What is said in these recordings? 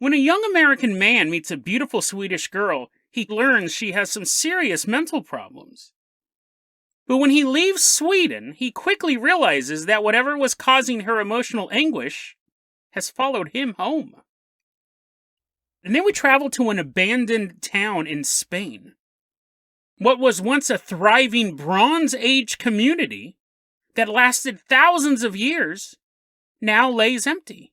When a young American man meets a beautiful Swedish girl, he learns she has some serious mental problems. But when he leaves Sweden, he quickly realizes that whatever was causing her emotional anguish has followed him home. And then we travel to an abandoned town in Spain. What was once a thriving Bronze Age community that lasted thousands of years now lays empty.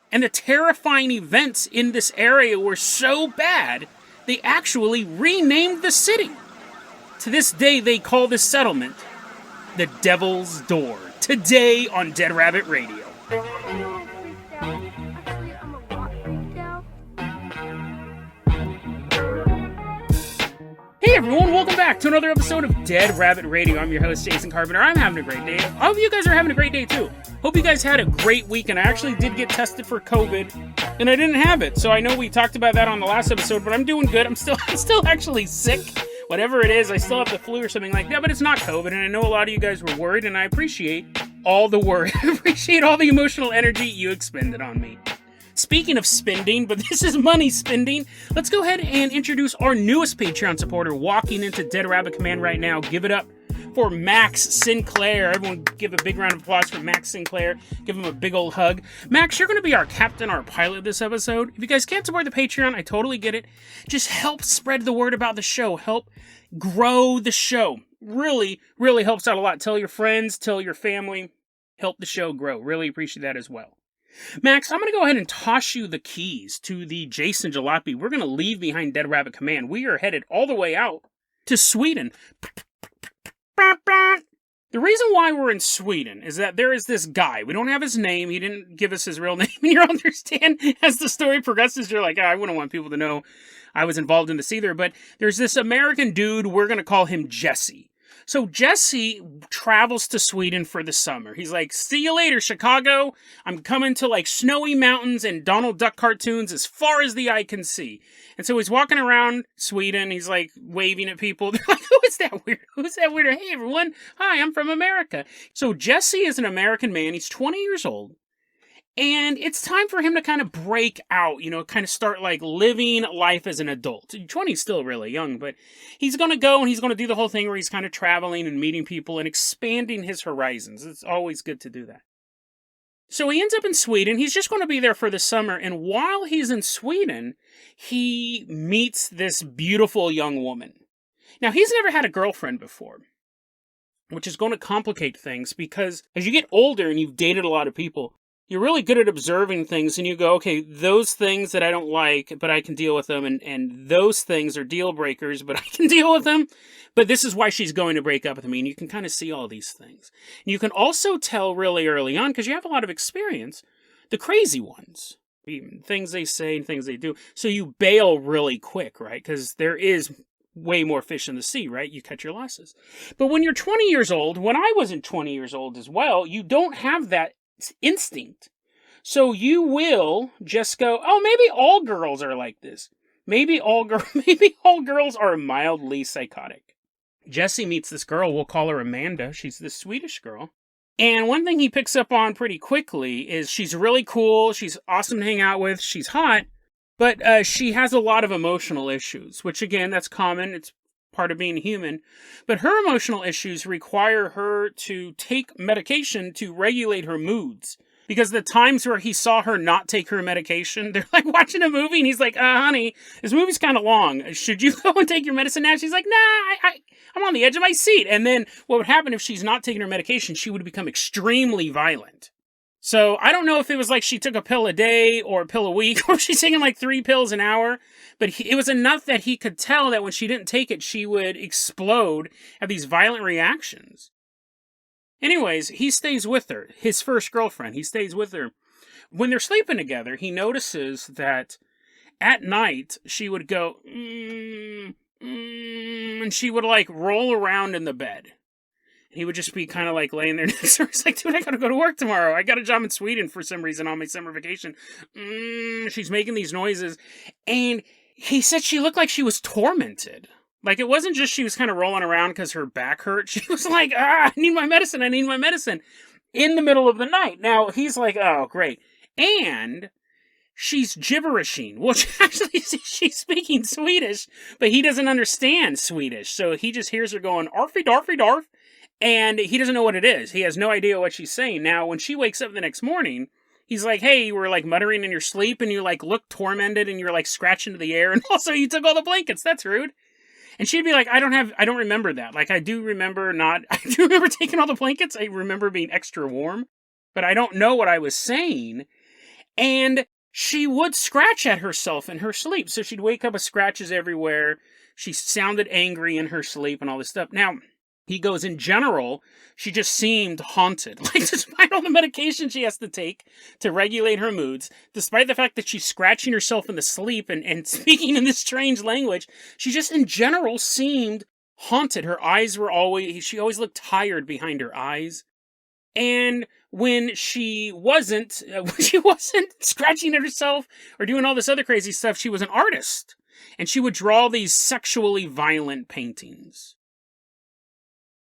And the terrifying events in this area were so bad, they actually renamed the city. To this day, they call this settlement the Devil's Door. Today on Dead Rabbit Radio. Hey everyone, welcome back to another episode of Dead Rabbit Radio. I'm your host, Jason Carpenter. I'm having a great day. I hope you guys are having a great day too. Hope you guys had a great week, and I actually did get tested for COVID, and I didn't have it. So I know we talked about that on the last episode, but I'm doing good. I'm still actually sick. Whatever it is, I still have the flu or something like that, but it's not COVID, and I know a lot of you guys were worried, and I appreciate all the worry. I appreciate all the emotional energy you expended on me. Speaking of spending, but this is money spending, let's go ahead and introduce our newest Patreon supporter walking into Dead Rabbit Command right now. Give it up for Max Sinclair. Everyone give a big round of applause for Max Sinclair. Give him a big old hug. Max, you're going to be our captain, our pilot this episode. If you guys can't support the Patreon, I totally get it. Just help spread the word about the show. Help grow the show. Really, really helps out a lot. Tell your friends, tell your family. Help the show grow. Really appreciate that as well. Max, I'm going to go ahead and toss you the keys to the Jason Jalopy we're going to leave behind Dead Rabbit Command. We are headed all the way out to Sweden. The reason why we're in Sweden is that there is this guy. We don't have his name. He didn't give us his real name. And you'll understand as the story progresses, you're like, I wouldn't want people to know I was involved in this either. But there's this American dude. We're going to call him Jesse. So Jesse travels to Sweden for the summer. He's like, see you later, Chicago. I'm coming to like snowy mountains and Donald Duck cartoons as far as the eye can see. And so he's walking around Sweden. He's like waving at people. They're like, who is that weird? Who's that weird? Hey, everyone. Hi, I'm from America. So Jesse is an American man. He's 20 years old. And it's time for him to kind of break out, kind of start like living life as an adult. 20 is still really young, but he's going to go and he's going to do the whole thing where he's kind of traveling and meeting people and expanding his horizons. It's always good to do that. So he ends up in Sweden. He's just going to be there for the summer. And while he's in Sweden, he meets this beautiful young woman. Now, he's never had a girlfriend before, which is going to complicate things because as you get older and you've dated a lot of people, you're really good at observing things, and you go, okay, those things that I don't like, but I can deal with them, and those things are deal breakers, but I can deal with them, but this is why she's going to break up with me, and you can kind of see all these things. And you can also tell really early on, because you have a lot of experience, the crazy ones, things they say and things they do, so you bail really quick, right, because there is way more fish in the sea, right? You cut your losses. But when you're 20 years old, when I wasn't 20 years old as well, you don't have that instinct. So you will just go, oh, maybe all girls are like this. Maybe all girls are mildly psychotic. Jesse meets this girl, we'll call her Amanda. She's this Swedish girl. And one thing he picks up on pretty quickly is she's really cool, she's awesome to hang out with, she's hot, but she has a lot of emotional issues, which again, that's common, it's part of being human, but her emotional issues require her to take medication to regulate her moods. Because the times where he saw her not take her medication, they're like watching a movie and he's like, honey, this movie's kind of long. Should you go and take your medicine now? She's like, nah, I'm on the edge of my seat. And then what would happen if she's not taking her medication? She would become extremely violent. So I don't know if it was like she took a pill a day or a pill a week, or she's taking like 3 pills an hour, but it was enough that he could tell that when she didn't take it, she would explode, have these violent reactions. Anyways, he stays with her, his first girlfriend, he stays with her. When they're sleeping together, he notices that at night she would go, and she would like roll around in the bed. He would just be kind of like laying there next to her. He's like, dude, I gotta go to work tomorrow. I got a job in Sweden for some reason on my summer vacation. She's making these noises. And he said she looked like she was tormented. Like, it wasn't just she was kind of rolling around because her back hurt. She was like, I need my medicine. I need my medicine. In the middle of the night. Now, he's like, oh, great. And she's gibberishing. Well, actually, she's speaking Swedish, but he doesn't understand Swedish. So he just hears her going, "Arfy, darfy, darf," and he doesn't know what it is. He has no idea what she's saying. Now, when she wakes up the next morning, he's like, "Hey, you were like muttering in your sleep and you like look tormented and you're like scratching to the air. And also you took all the blankets. That's rude." And she'd be like, I don't remember that. Like, I do remember taking all the blankets. I remember being extra warm, but I don't know what I was saying. And she would scratch at herself in her sleep. So she'd wake up with scratches everywhere. She sounded angry in her sleep and all this stuff. Now, he goes, in general, she just seemed haunted. Like, despite all the medication she has to take to regulate her moods, despite the fact that she's scratching herself in the sleep and speaking in this strange language, she just in general seemed haunted. Her eyes were she always looked tired behind her eyes. And when she wasn't scratching at herself or doing all this other crazy stuff, she was an artist. And she would draw these sexually violent paintings.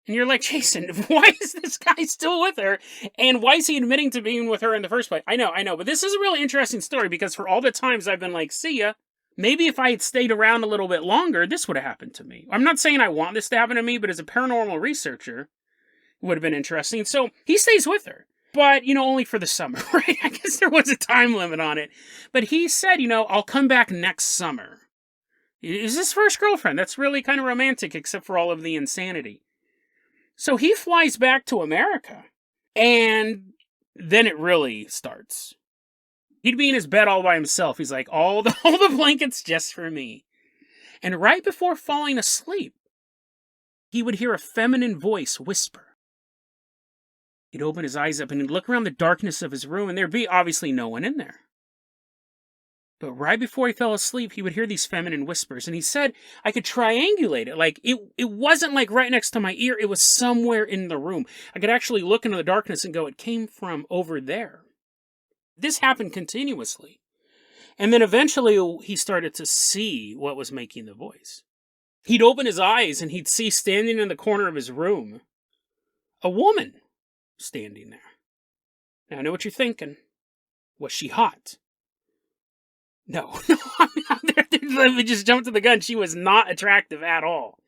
And you're like, Jason, why is this guy still with her? And why is he admitting to being with her in the first place? I know. But this is a really interesting story because for all the times I've been like, see ya, maybe if I had stayed around a little bit longer, this would have happened to me. I'm not saying I want this to happen to me, but as a paranormal researcher, it would have been interesting. So he stays with her, but, only for the summer, right? I guess there was a time limit on it. But he said, I'll come back next summer. Is his first girlfriend. That's really kind of romantic, except for all of the insanity. So he flies back to America, and then it really starts. He'd be in his bed all by himself. He's like, all the blankets just for me. And right before falling asleep, he would hear a feminine voice whisper. He'd open his eyes up and he'd look around the darkness of his room, and there'd be obviously no one in there. But right before he fell asleep, he would hear these feminine whispers. And he said, I could triangulate it. Like, it wasn't like right next to my ear. It was somewhere in the room. I could actually look into the darkness and go, it came from over there. This happened continuously. And then eventually he started to see what was making the voice. He'd open his eyes and he'd see standing in the corner of his room a woman standing there. Now, I know what you're thinking. Was she hot? No, let me just jump to the gun. She was not attractive at all.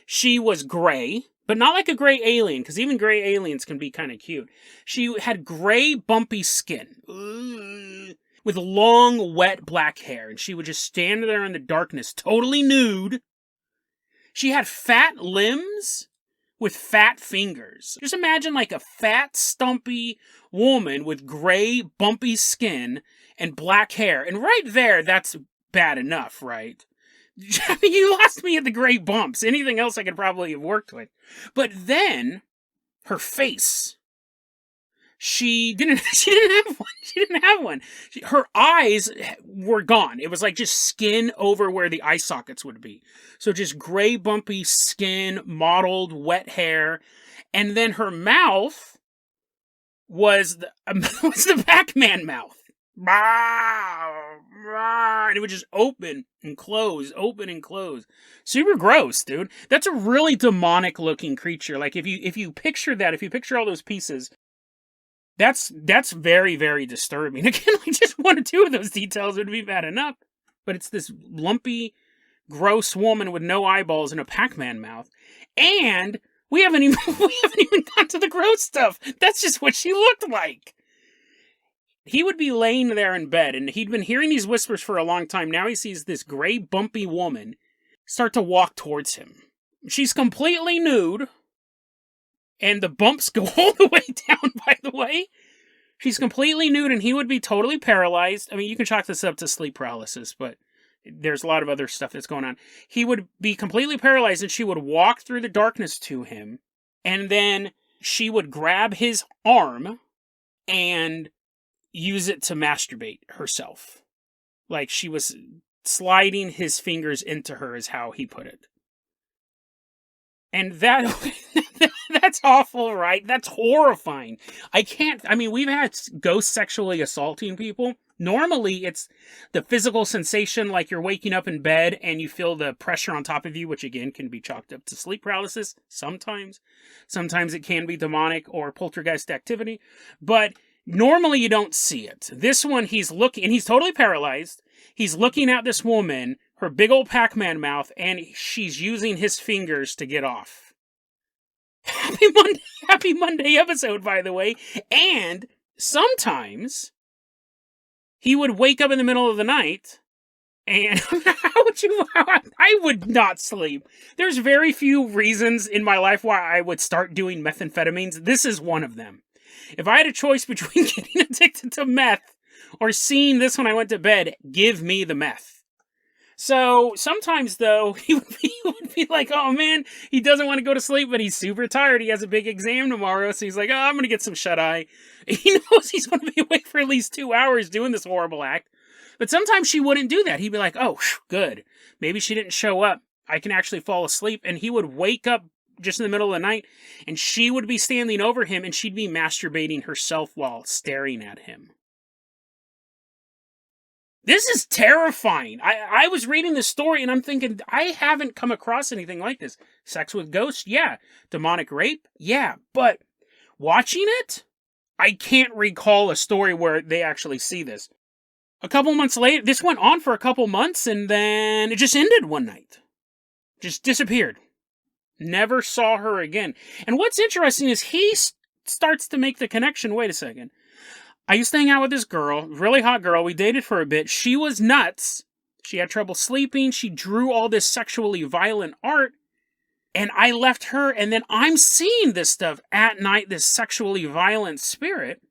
She was gray, but not like a gray alien, because even gray aliens can be kind of cute. She had gray, bumpy skin, with long, wet black hair, and she would just stand there in the darkness, totally nude. She had fat limbs with fat fingers. Just imagine like a fat, stumpy woman with gray, bumpy skin and black hair. And right there, that's bad enough, right? I mean, you lost me at the gray bumps. Anything else I could probably have worked with. But then, her face. She didn't have one. Her eyes were gone. It was like just skin over where the eye sockets would be. So just gray, bumpy skin, mottled, wet hair. And then her mouth was the Pac-Man mouth. And it would just open and close. Super gross, dude. That's a really demonic looking creature. Like if you picture that, if you picture all those pieces, that's very, very disturbing. Again, like just one or two of those details would be bad enough. But it's this lumpy, gross woman with no eyeballs and a Pac-Man mouth. And we haven't even got to the gross stuff. That's just what she looked like. He would be laying there in bed, and he'd been hearing these whispers for a long time. Now he sees this gray, bumpy woman start to walk towards him. She's completely nude, and the bumps go all the way down, by the way. She's completely nude, and he would be totally paralyzed. I mean, you can chalk this up to sleep paralysis, but there's a lot of other stuff that's going on. He would be completely paralyzed, and she would walk through the darkness to him, and then she would grab his arm and use it to masturbate herself. Like she was sliding his fingers into her is how he put it. And that's awful, right? That's horrifying. We've had ghosts sexually assaulting people. Normally, it's the physical sensation like you're waking up in bed and you feel the pressure on top of you, which again can be chalked up to sleep paralysis sometimes. Sometimes it can be demonic or poltergeist activity. But Normally, you don't see it. This one, he's looking, and he's totally paralyzed. He's looking at this woman, her big old Pac-Man mouth, and she's using his fingers to get off. Happy Monday episode, by the way. And sometimes he would wake up in the middle of the night, and I would not sleep. There's very few reasons in my life why I would start doing methamphetamines. This is one of them. If I had a choice between getting addicted to meth or seeing this when I went to bed, give me the meth. So sometimes, though, he would be like, oh man, he doesn't want to go to sleep, but he's super tired. He has a big exam tomorrow, so he's like, oh, I'm going to get some shut-eye. He knows he's going to be awake for at least 2 hours doing this horrible act. But sometimes she wouldn't do that. He'd be like, oh, good. Maybe she didn't show up. I can actually fall asleep. And he would wake up just in the middle of the night, and she would be standing over him, and she'd be masturbating herself while staring at him. This is terrifying. I was reading this story, and I'm thinking, I haven't come across anything like this. Sex with ghosts? Yeah. Demonic rape? Yeah. But watching it, I can't recall a story where they actually see this. A couple months later, this went on for a couple months, and then it just ended one night. Just disappeared. Never saw her again. And what's interesting is he starts to make the connection. Wait a second. I used to hang out with this girl, really hot girl. We dated for a bit. She was nuts. She had trouble sleeping. She drew all this sexually violent art. And I left her, and then I'm seeing this stuff at night, this sexually violent spirit.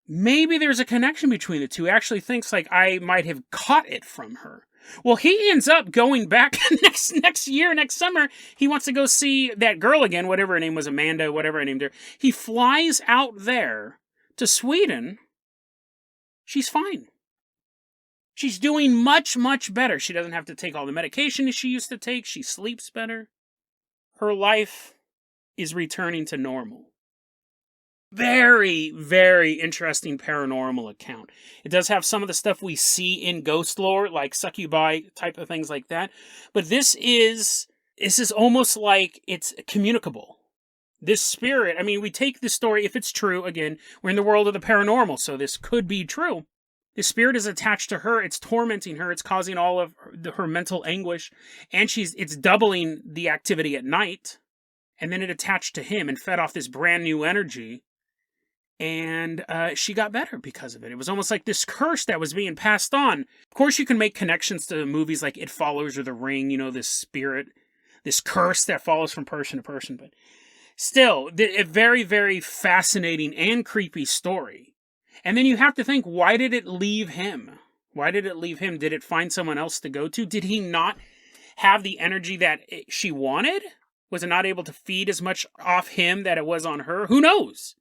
Maybe there's a connection between the two. He actually thinks like I might have caught it from her. Well, he ends up going back next summer. He wants to go see that girl again, whatever her name was, Amanda, whatever I named her. He flies out there to Sweden. She's fine. She's doing much, much better. She doesn't have to take all the medication she used to take. She sleeps better. Her life is returning to normal. Very, very interesting paranormal account. It does have some of the stuff we see in ghost lore, like succubi type of things like that. But this is almost like it's communicable. This spirit, I mean, we take this story, if it's true, again, we're in the world of the paranormal, so this could be true. The spirit is attached to her, it's tormenting her, it's causing all of her mental anguish, and it's doubling the activity at night. And then it attached to him and fed off this brand new energy. And she got better because of it. It was almost like this curse that was being passed on. Of course, you can make connections to movies like It Follows or The Ring, this spirit, this curse that follows from person to person. But still, a very, very fascinating and creepy story. And then you have to think, why did it leave him? Why did it leave him? Did it find someone else to go to? Did he not have the energy that she wanted? Was it not able to feed as much off him that it was on her? Who knows?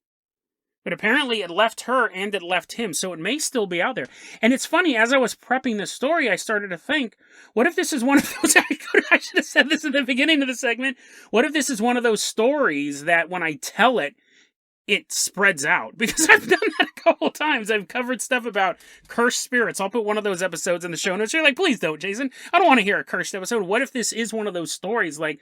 But apparently it left her and it left him, so it may still be out there. And it's funny, as I was prepping this story, I started to think, what if this is one of those, I should have said this at the beginning of the segment, what if this is one of those stories that when I tell it, it spreads out? Because I've done that a couple times. I've covered stuff about cursed spirits. I'll put one of those episodes in the show notes. You're like, please don't, Jason. I don't want to hear a cursed episode. What if this is one of those stories, like,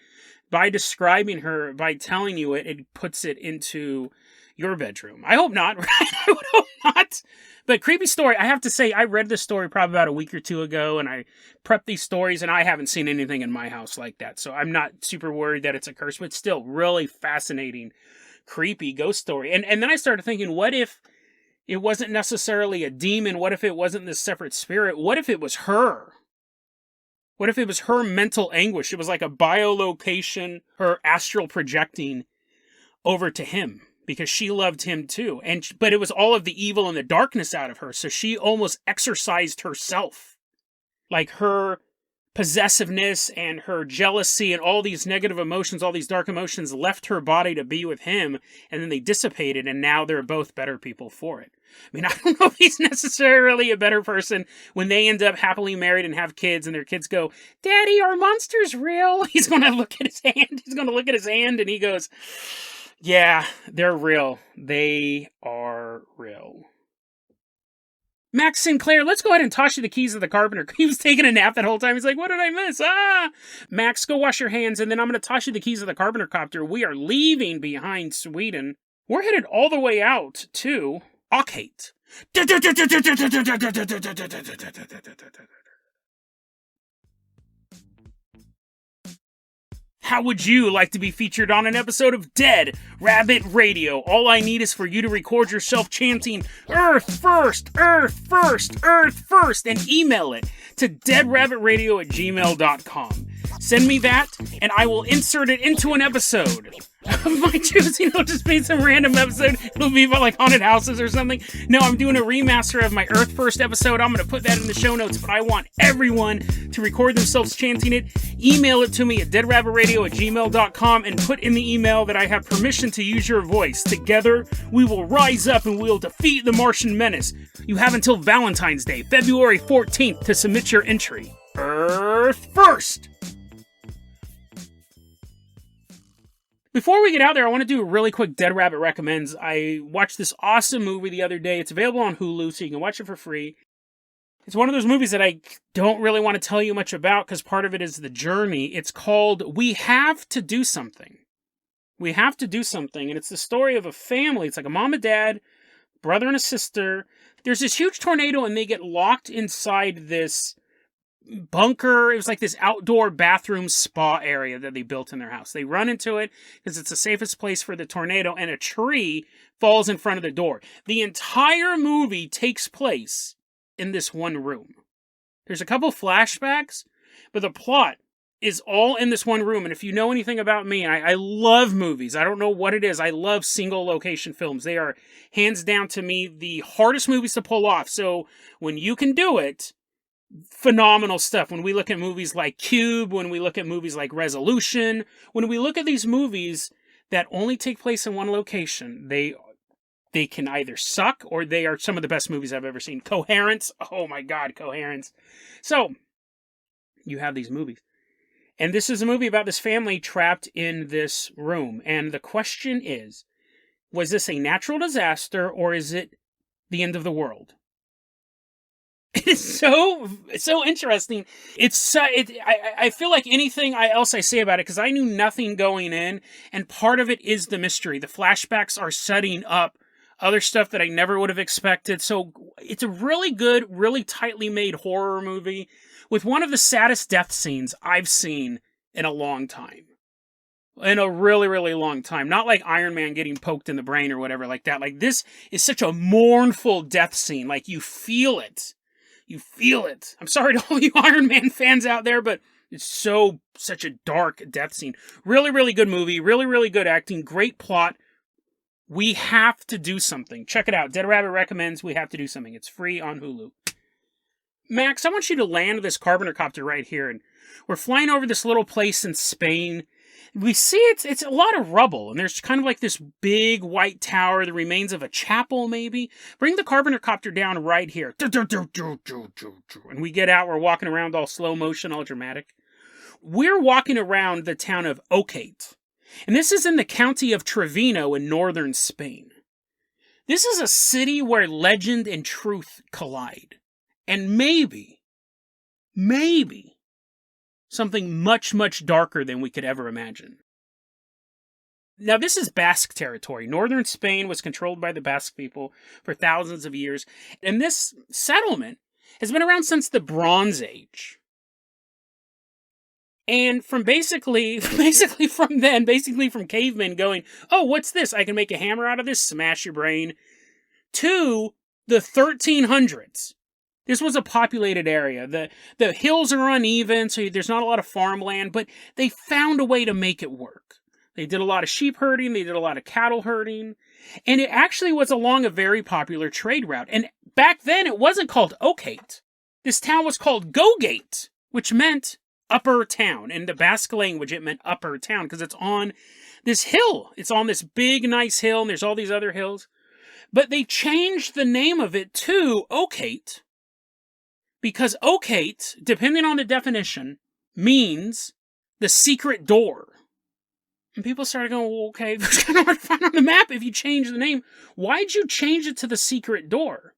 by describing her, by telling you it, it puts it into your bedroom? I hope not, right? I would hope not. But creepy story, I have to say, I read this story probably about a week or two ago, and I prepped these stories, and I haven't seen anything in my house like that. So I'm not super worried that it's a curse, but still, really fascinating, creepy ghost story. And then I started thinking, what if it wasn't necessarily a demon? What if it wasn't this separate spirit? What if it was her? What if it was her mental anguish? It was like a biolocation, her astral projecting over to him, because she loved him too. But it was all of the evil and the darkness out of her, so she almost exorcised herself. Like her possessiveness and her jealousy and all these negative emotions, all these dark emotions left her body to be with him, and then they dissipated, and now they're both better people for it. I mean, I don't know if he's necessarily a better person when they end up happily married and have kids, and their kids go, "Daddy, are monsters real?" He's going to look at his hand. And he goes, "Yeah, they're real. They are real." Max Sinclair, let's go ahead and toss you the keys of the carpenter. He was taking a nap that whole time. He's like, what did I miss? Max, go wash your hands, and then I'm going to toss you the keys of the carpenter copter. We are leaving behind Sweden. We're headed all the way out to Ochate. How would you like to be featured on an episode of Dead Rabbit Radio? All I need is for you to record yourself chanting, Earth first, Earth first, Earth first, and email it to deadrabbitradio@gmail.com. Send me that, and I will insert it into an episode of my choosing. It'll just be some random episode. It'll be about like haunted houses or something. No, I'm doing a remaster of my Earth First episode. I'm going to put that in the show notes, but I want everyone to record themselves chanting it. Email it to me at deadrabbitradio@gmail.com and put in the email that I have permission to use your voice. Together, we will rise up and we will defeat the Martian menace. You have until Valentine's Day, February 14th, to submit your entry. Earth First! Before we get out there, I want to do a really quick Dead Rabbit Recommends. I watched this awesome movie the other day. It's available on Hulu, so you can watch it for free. It's one of those movies that I don't really want to tell you much about because part of it is the journey. It's called We Have to Do Something. We Have to Do Something, and it's the story of a family. It's like a mom and dad, brother and a sister. There's this huge tornado, and they get locked inside this bunker. It was like this outdoor bathroom spa area that they built in their house. They run into it because it's the safest place for the tornado, and a tree falls in front of the door. The entire movie takes place in this one room. There's a couple flashbacks, but the plot is all in this one room. And if you know anything about me, I love movies. I don't know what it is. I love single location films. They are hands down to me the hardest movies to pull off. So when you can do it, phenomenal stuff. When we look at movies like Cube, when we look at movies like Resolution, when we look at these movies that only take place in one location, they can either suck or they are some of the best movies I've ever seen. Coherence, oh my god, Coherence. So, you have these movies. And this is a movie about this family trapped in this room. And the question is, was this a natural disaster or is it the end of the world? It is so interesting. I feel like anything else I say about it, because I knew nothing going in, and part of it is the mystery. The flashbacks are setting up other stuff that I never would have expected. So it's a really good, really tightly made horror movie with one of the saddest death scenes I've seen in a long time. In a really, really long time. Not like Iron Man getting poked in the brain or whatever like that. Like, this is such a mournful death scene. Like, you feel it. You feel it. I'm sorry to all you Iron Man fans out there, but it's such a dark death scene. Really, really good movie. Really, really good acting. Great plot. We Have to Do Something. Check it out. Dead Rabbit Recommends We Have to Do Something. It's free on Hulu. Max, I want you to land this carpenter copter right here, and we're flying over this little place in Spain. We see it's a lot of rubble, and there's kind of like this big white tower, the remains of a chapel, maybe. Bring the carpenter copter down right here. And we get out, we're walking around all slow motion, all dramatic. We're walking around the town of Ochate. And this is in the county of Trevino in northern Spain. This is a city where legend and truth collide. And maybe, something much, much darker than we could ever imagine. Now, this is Basque territory. Northern Spain was controlled by the Basque people for thousands of years. And this settlement has been around since the Bronze Age. And from basically from cavemen going, oh, what's this? I can make a hammer out of this, smash your brain, to the 1300s. This was a populated area. The hills are uneven, so there's not a lot of farmland, but they found a way to make it work. They did a lot of sheep herding, they did a lot of cattle herding, and it actually was along a very popular trade route. And back then, it wasn't called Ochate. This town was called Gogate, which meant upper town. In the Basque language, it meant upper town, because it's on this hill. It's on this big, nice hill, and there's all these other hills. But they changed the name of it to Ochate, because Ochate, depending on the definition, means the secret door. And people started going, well, okay, it's kind of hard to find on the map if you change the name. Why'd you change it to the secret door?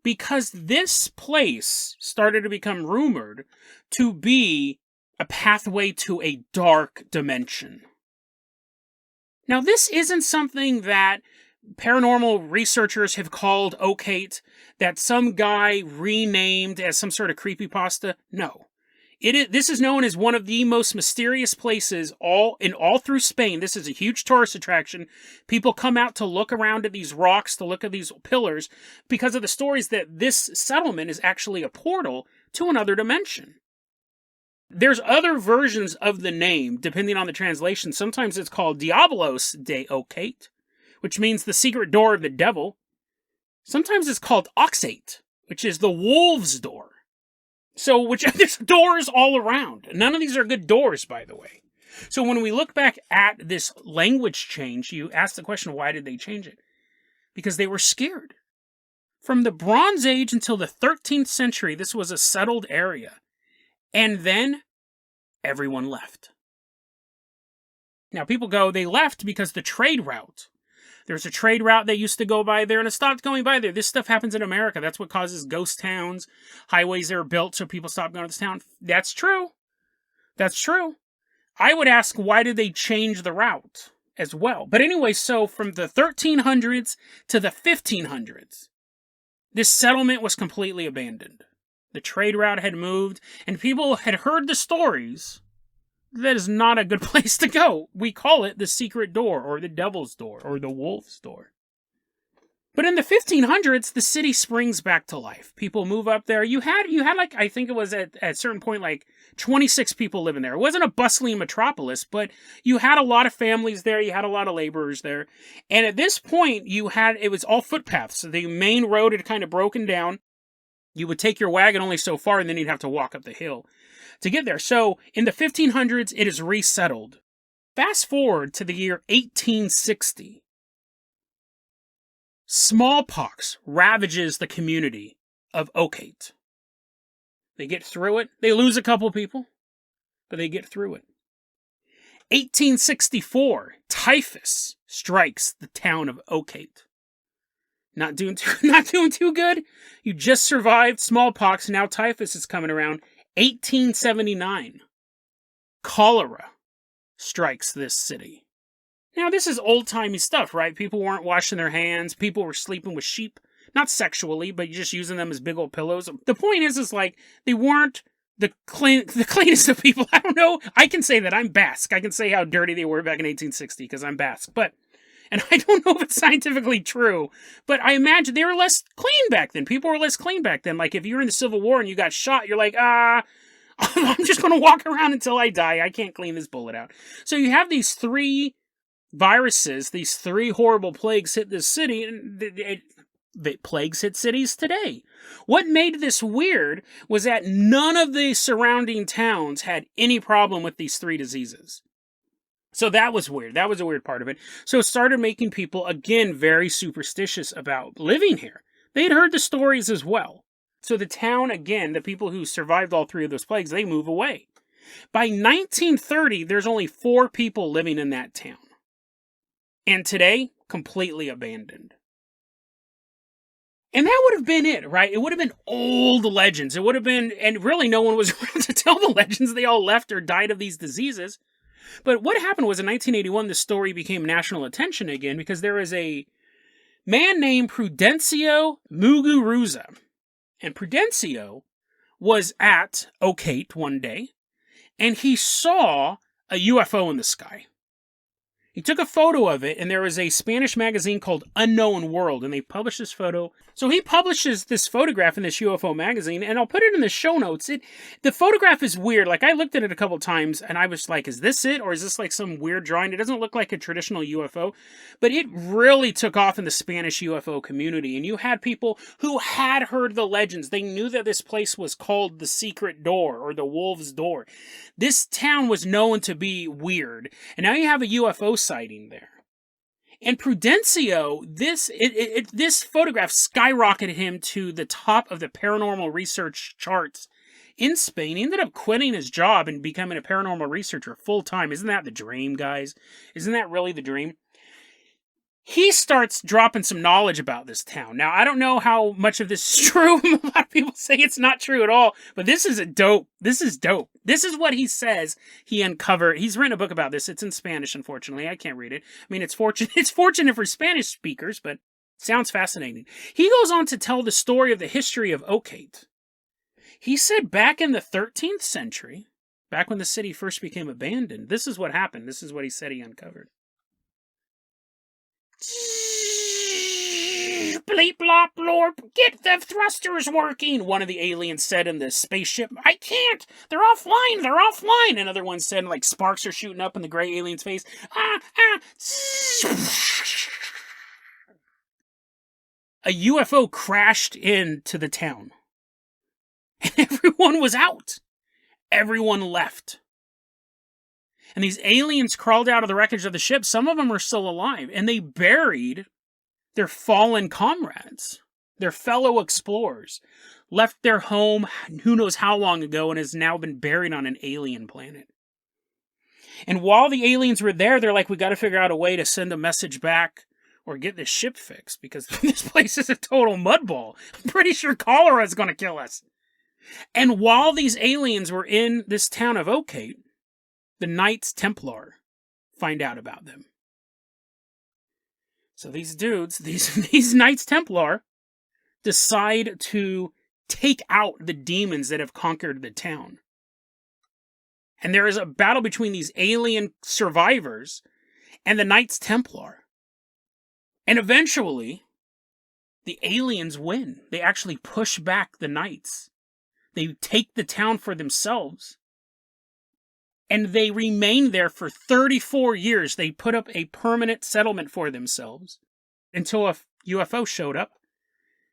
Because this place started to become rumored to be a pathway to a dark dimension. Now, this isn't something that paranormal researchers have called Ochate that some guy renamed as some sort of creepypasta. No. This is known as one of the most mysterious places all through Spain. This is a huge tourist attraction. People come out to look around at these rocks, to look at these pillars, because of the stories that this settlement is actually a portal to another dimension. There's other versions of the name, depending on the translation. Sometimes it's called Diablos de Ochate, which means the secret door of the devil. Sometimes it's called Ochate, which is the wolf's door. So, there's doors all around. None of these are good doors, by the way. So when we look back at this language change, you ask the question, why did they change it? Because they were scared. From the Bronze Age until the 13th century, this was a settled area. And then, everyone left. Now, people go, they left because the trade route. There's a trade route that used to go by there, and it stopped going by there. This stuff happens in America. That's what causes ghost towns. Highways that are built so people stop going to this town. That's true. That's true. I would ask, why did they change the route as well? But anyway, so from the 1300s to the 1500s, this settlement was completely abandoned. The trade route had moved, and people had heard the stories. That is not a good place to go. We call it the secret door, or the devil's door, or the wolf's door. But in the 1500s, the city springs back to life. People move up there. You had like, I think it was at a certain point, like 26 people living there. It wasn't a bustling metropolis, but you had a lot of families there. You had a lot of laborers there. And at this point, it was all footpaths. The main road had kind of broken down. You would take your wagon only so far, and then you'd have to walk up the hill to get there. So in the 1500s, it is resettled. Fast forward to the year 1860. Smallpox ravages the community of Ochate. They get through it. They lose a couple people, but they get through it. 1864, typhus strikes the town of Ochate. Not doing too good. You just survived smallpox, now typhus is coming around. 1879, cholera strikes this city. Now, this is old-timey stuff, right? People weren't washing their hands. People were sleeping with sheep. Not sexually, but just using them as big old pillows. The point is like, they weren't the cleanest of people. I don't know. I can say that I'm Basque. I can say how dirty they were back in 1860, because I'm Basque. And I don't know if it's scientifically true, but I imagine they were less clean back then. People were less clean back then. Like, if you were in the Civil War and you got shot, you're like, I'm just going to walk around until I die. I can't clean this bullet out. So you have these three viruses, these three horrible plagues hit this city, and the plagues hit cities today. What made this weird was that none of the surrounding towns had any problem with these three diseases. So that was weird. That was a weird part of it. So it started making people, again, very superstitious about living here. They had heard the stories as well. So the town, again, the people who survived all three of those plagues, they move away. By 1930, there's only 4 people living in that town. And today, completely abandoned. And that would have been it, right? It would have been old legends. It would have been, and really no one was around to tell the legends. They all left or died of these diseases. But what happened was in 1981, the story became national attention again because there is a man named Prudencio Muguruza. And Prudencio was at Ochate one day, and he saw a UFO in the sky. He took a photo of it, and there was a Spanish magazine called Unknown World, and they published this photo. So he publishes this photograph in this UFO magazine, and I'll put it in the show notes. The photograph is weird. Like, I looked at it a couple times, and I was like, is this it? Or is this like some weird drawing? It doesn't look like a traditional UFO. But it really took off in the Spanish UFO community, and you had people who had heard the legends. They knew that this place was called the Secret Door, or the Wolf's Door. This town was known to be weird, and now you have a UFO sighting there. And Prudencio, this photograph skyrocketed him to the top of the paranormal research charts in Spain. He ended up quitting his job and becoming a paranormal researcher full-time. Isn't that the dream, guys? Isn't that really the dream? he starts dropping some knowledge about this town. Now, I don't know how much of this is true. A lot of people say it's not true at all, but this is dope. This is dope. This is what he says he uncovered. He's written a book about this. It's in Spanish, unfortunately. I can't read it. I mean, it's fortunate for Spanish speakers, but it sounds fascinating. He goes on to tell the story of the history of Ochate. He said back in the 13th century, back when the city first became abandoned, this is what happened. This is what he said he uncovered. Bleep blop blorp, get the thrusters working, one of the aliens said in the spaceship. I can't! They're offline! Another one said, like, sparks are shooting up in the gray alien's face. A UFO crashed into the town. And everyone was out. Everyone left. And these aliens crawled out of the wreckage of the ship. Some of them are still alive. And they buried their fallen comrades, their fellow explorers, left their home who knows how long ago and has now been buried on an alien planet. And while the aliens were there, they're like, we got to figure out a way to send a message back or get this ship fixed because this place is a total mudball. I'm pretty sure cholera is going to kill us. And while these aliens were in this town of Ochate, the Knights Templar find out about them. So these dudes, these Knights Templar, decide to take out the demons that have conquered the town. And there is a battle between these alien survivors and the Knights Templar. And eventually, the aliens win. They actually push back the Knights. They take the town for themselves. And they remained there for 34 years. They put up a permanent settlement for themselves until a UFO showed up,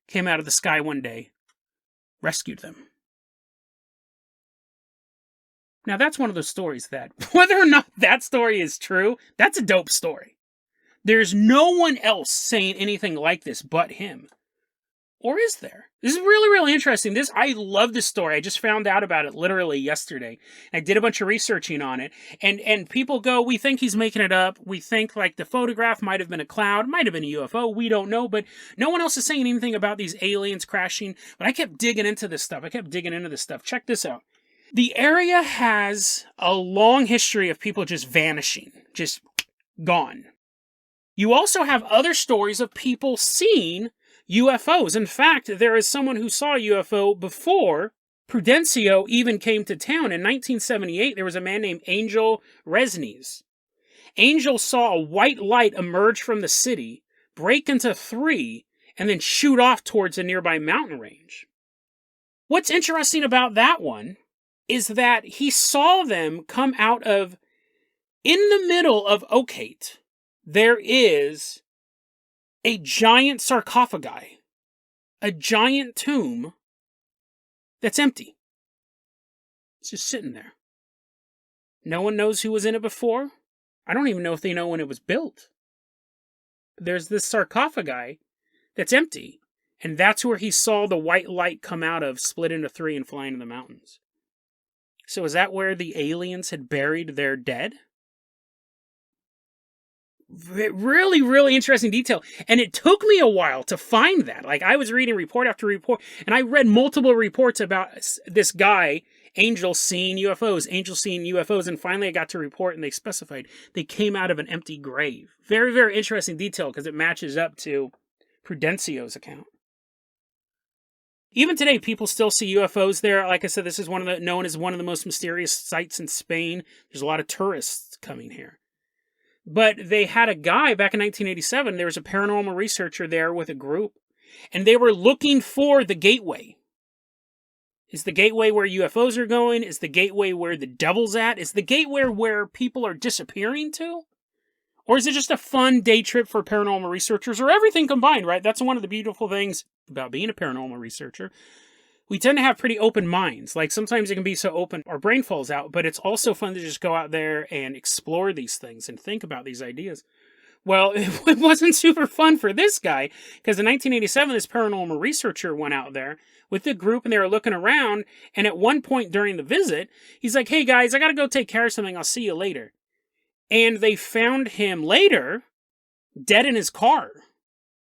came out of the sky one day, rescued them. Now, that's one of those stories that, whether or not that story is true, that's a dope story. There's no one else saying anything like this but him. Or is there? This is really, really interesting. I love this story. I just found out about it literally yesterday. I did a bunch of researching on it. And people go, we think he's making it up. We think like the photograph might have been a cloud, might have been a UFO. We don't know. But no one else is saying anything about these aliens crashing. But I kept digging into this stuff. Check this out. The area has a long history of people just vanishing, just gone. You also have other stories of people seeing UFOs. In fact, there is someone who saw a UFO before Prudencio even came to town. In 1978, there was a man named Angel Resniz. Angel saw a white light emerge from the city, break into three, and then shoot off towards a nearby mountain range. What's interesting about that one is that he saw them come out of, in the middle of Ochate, there is a giant sarcophagi, a giant tomb that's empty. It's just sitting there. No one knows who was in it before. I don't even know if they know when it was built. But there's this sarcophagi that's empty, and that's where he saw the white light come out of, split into three, and fly into the mountains. So is that where the aliens had buried their dead? Really, really interesting detail. And it took me a while to find that. Like, I was reading report after report, and I read multiple reports about this guy, Angel seeing UFOs, and finally I got to report, and they specified they came out of an empty grave. Very, very interesting detail, because it matches up to Prudencio's account. Even today, people still see UFOs there. Like I said, this is known as one of the most mysterious sites in Spain. There's a lot of tourists coming here. But they had a guy back in 1987, there was a paranormal researcher there with a group, and they were looking for the gateway. Is the gateway where UFOs are going? Is the gateway where the devil's at? Is the gateway where people are disappearing to? Or is it just a fun day trip for paranormal researchers, or everything combined, right? That's one of the beautiful things about being a paranormal researcher. We tend to have pretty open minds. Like, sometimes it can be so open our brain falls out, but it's also fun to just go out there and explore these things and think about these ideas. Well, it wasn't super fun for this guy, because in 1987, this paranormal researcher went out there with the group, and they were looking around, and at one point during the visit, he's like, hey guys, I gotta go take care of something, I'll see you later. And they found him later dead in his car.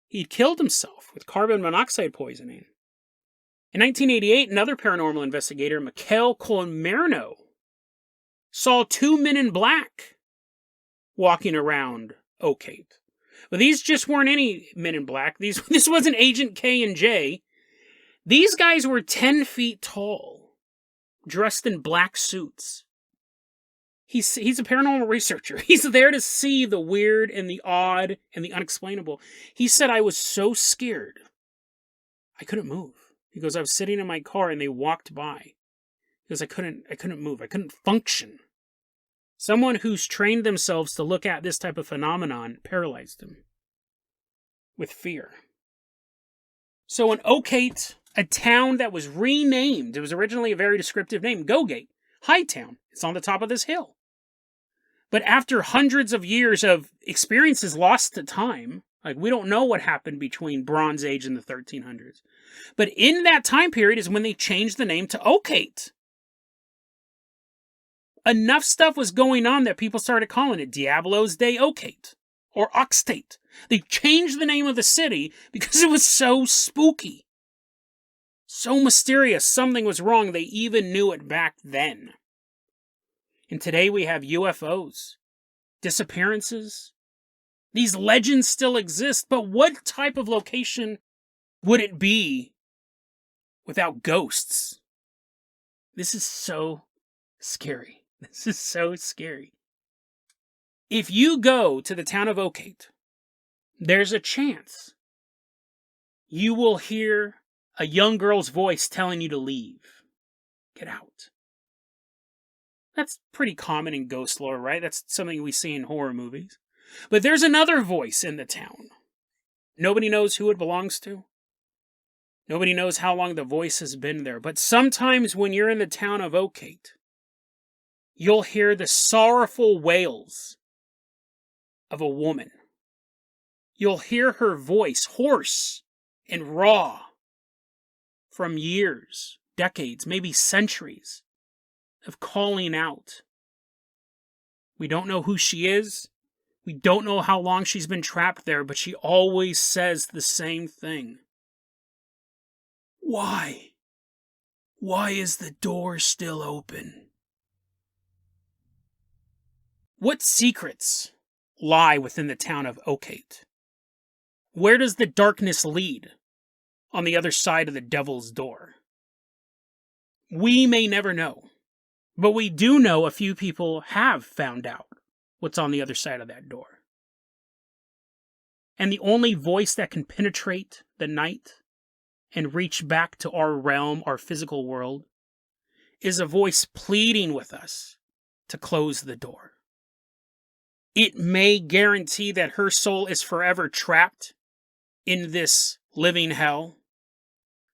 He'd killed himself with carbon monoxide poisoning. In 1988, another paranormal investigator, Mikhail Colmerno, saw 2 men in black walking around Ochate. But these just weren't any men in black. This wasn't Agent K and J. These guys were 10 feet tall, dressed in black suits. He's a paranormal researcher. He's there to see the weird and the odd and the unexplainable. He said, I was so scared, I couldn't move. He goes, I was sitting in my car and they walked by. He goes, I couldn't move. I couldn't function. Someone who's trained themselves to look at this type of phenomenon paralyzed him with fear. So in Ochate, a town that was renamed, it was originally a very descriptive name, Gogate, Hightown. It's on the top of this hill. But after hundreds of years of experiences lost to time, like we don't know what happened between Bronze Age and the 1300s. But in that time period is when they changed the name to Ochate. Enough stuff was going on that people started calling it Diablo's Day Ochate or Oxtate. They changed the name of the city because it was so spooky. So mysterious, something was wrong. They even knew it back then. And today we have UFOs, disappearances. These legends still exist, but what type of location would it be without ghosts? This is so scary. This is so scary. If you go to the town of Ochate, there's a chance you will hear a young girl's voice telling you to leave. Get out. That's pretty common in ghost lore, right? That's something we see in horror movies. But there's another voice in the town. Nobody knows who it belongs to. Nobody knows how long the voice has been there. But sometimes when you're in the town of Ochate, you'll hear the sorrowful wails of a woman. You'll hear her voice, hoarse and raw, from years, decades, maybe centuries of calling out. We don't know who she is. We don't know how long she's been trapped there, but she always says the same thing. Why? Why is the door still open? What secrets lie within the town of Ochate? Where does the darkness lead on the other side of the devil's door? We may never know, but we do know a few people have found out what's on the other side of that door. And the only voice that can penetrate the night and reach back to our realm, our physical world, is a voice pleading with us to close the door. It may guarantee that her soul is forever trapped in this living hell,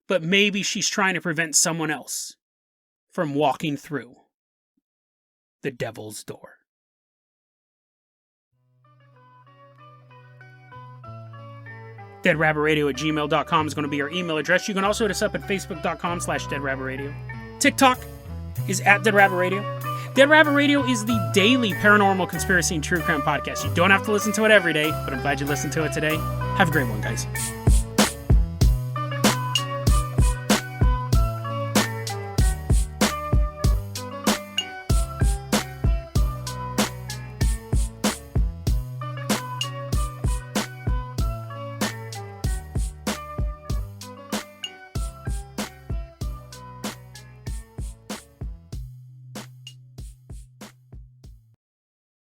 but maybe she's trying to prevent someone else from walking through the devil's door. deadrabbitradio@gmail.com is going to be our email address. You can also hit us up at facebook.com/deadrabbitradio. TikTok is @deadrabbitradio. Dead Rabbit Radio is the daily paranormal conspiracy and true crime podcast. You don't have to listen to it every day, but I'm glad you listened to it today. Have a great one, guys.